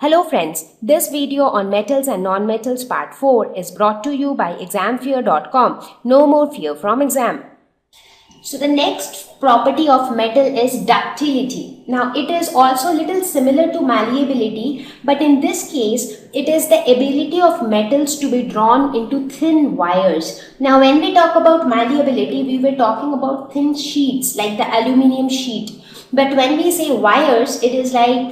Hello friends, this video on metals and non-metals part 4 is brought to you by examfear.com. No more fear from exam. So the next property of metal is ductility. Now it is also a little similar to malleability, but in this case it is the ability of metals to be drawn into thin wires. Now when we talk about malleability, we were talking about thin sheets like the aluminium sheet. But when we say wires, it is like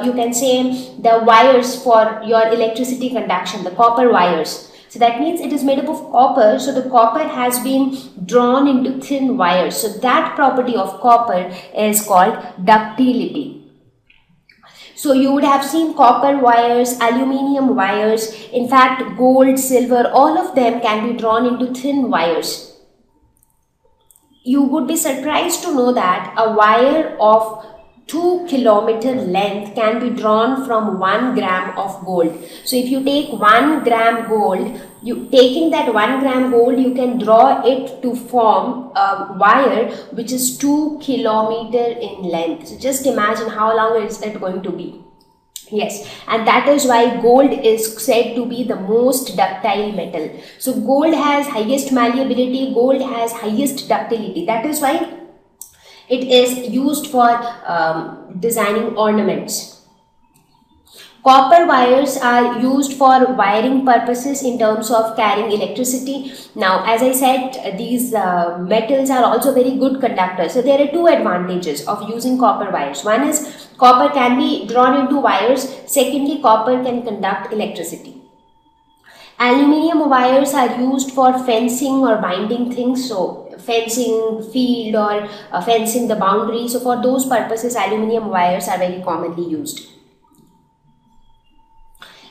you can say the wires for your electricity conduction, the copper wires. So that means it is made up of copper. So the copper has been drawn into thin wires. So that property of copper is called ductility. So you would have seen copper wires, aluminium wires, in fact gold, silver, all of them can be drawn into thin wires. You would be surprised to know that a wire of 2 kilometer length can be drawn from 1 gram of gold. So if you take 1 gram gold, taking that 1 gram gold, you can draw it to form a wire which is 2 kilometer in length. So just imagine how long is that going to be. Yes, and that is why gold is said to be the most ductile metal. So gold has highest malleability, gold has highest ductility. That is why it is used for designing ornaments. Copper wires are used for wiring purposes in terms of carrying electricity. Now, as I said, these metals are also very good conductors. So there are two advantages of using copper wires. One is copper can be drawn into wires. Secondly, copper can conduct electricity. Aluminium wires are used for fencing or binding things. So fencing field or fencing the boundary. So for those purposes, aluminium wires are very commonly used.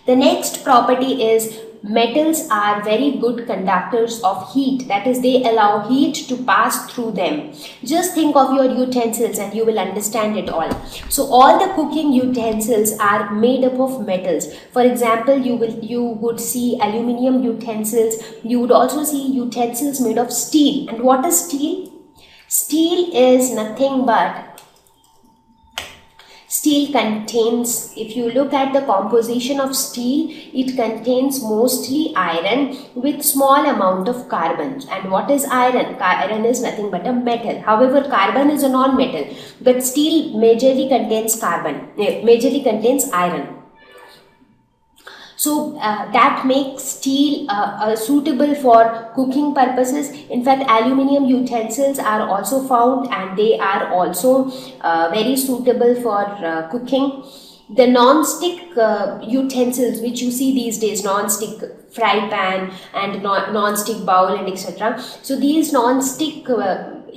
The next property is metals are very good conductors of heat. That is, they allow heat to pass through them. Just think of your utensils and you will understand it all. So all the cooking utensils are made up of metals. For example, you would see aluminium utensils. You would also see utensils made of steel. And what is steel? Steel is nothing but steel contains, if you look at the composition of steel, it contains mostly iron with small amount of carbon. And what is iron? Iron is nothing but a metal. However, carbon is a non-metal, but steel majorly contains iron. So that makes steel suitable for cooking purposes. In fact, aluminium utensils are also found and they are also very suitable for cooking. The non-stick utensils which you see these days, non-stick fry pan and non-stick bowl and etc. So these non-stick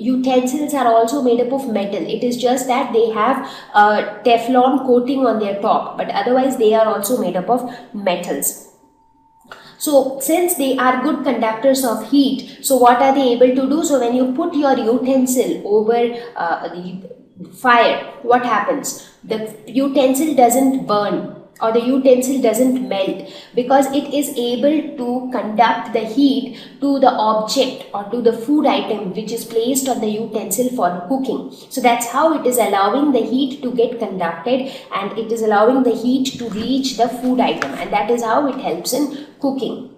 utensils are also made up of metal. It is just that they have a Teflon coating on their top, but otherwise they are also made up of metals. So since they are good conductors of heat, so what are they able to do? So when you put your utensil over the fire, what happens? The utensil doesn't burn or the utensil doesn't melt because it is able to conduct the heat to the object or to the food item which is placed on the utensil for cooking. So that's how it is allowing the heat to get conducted and it is allowing the heat to reach the food item, and that is how it helps in cooking.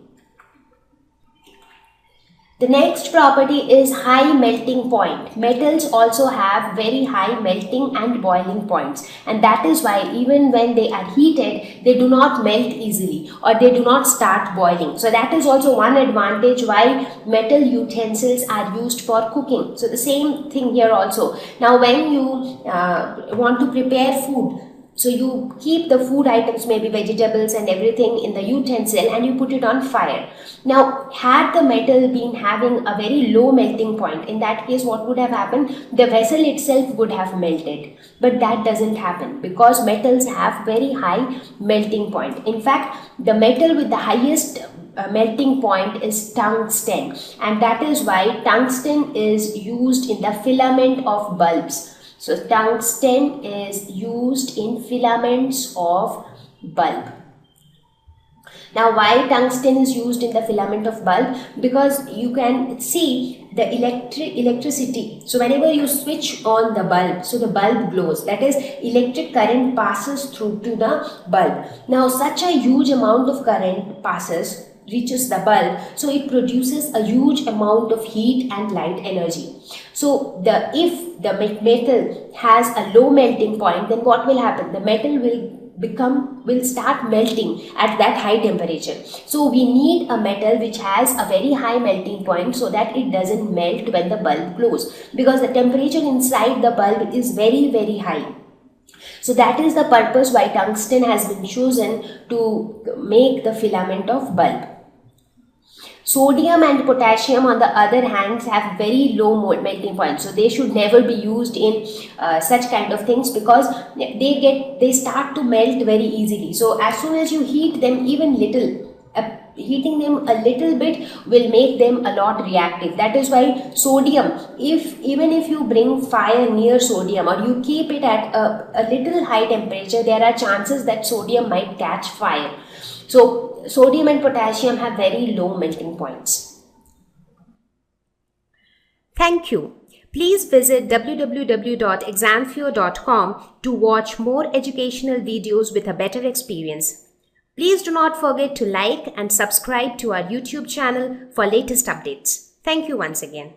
The next property is high melting point. Metals also have very high melting and boiling points, and that is why even when they are heated, they do not melt easily or they do not start boiling. So that is also one advantage why metal utensils are used for cooking. So the same thing here also. Now when you want to prepare food, so you keep the food items, maybe vegetables and everything, in the utensil and you put it on fire. Now, had the metal been having a very low melting point, in that case what would have happened? The vessel itself would have melted. But that doesn't happen because metals have very high melting point. In fact, the metal with the highest melting point is tungsten, and that is why tungsten is used in the filament of bulbs. So tungsten is used in filaments of bulb. Now why tungsten is used in the filament of bulb? Because you can see the electricity. So whenever you switch on the bulb, so the bulb glows. That is, electric current passes through to the bulb. Now such a huge amount of current reaches the bulb, so it produces a huge amount of heat and light energy. So if the metal has a low melting point, then what will happen? The metal will start melting at that high temperature. So we need a metal which has a very high melting point so that it doesn't melt when the bulb glows, because the temperature inside the bulb is very, very high. So that is the purpose why tungsten has been chosen to make the filament of bulb. Sodium and potassium, on the other hand, have very low melting point, so they should never be used in such kind of things, because they start to melt very easily. So as soon as you heat them even little, heating them a little bit will make them a lot reactive. That is why sodium, even if you bring fire near sodium or you keep it at a little high temperature, there are chances that sodium might catch fire. So sodium and potassium have very low melting points. Thank you. Please visit www.examfear.com to watch more educational videos with a better experience. Please do not forget to like and subscribe to our YouTube channel for latest updates. Thank you once again.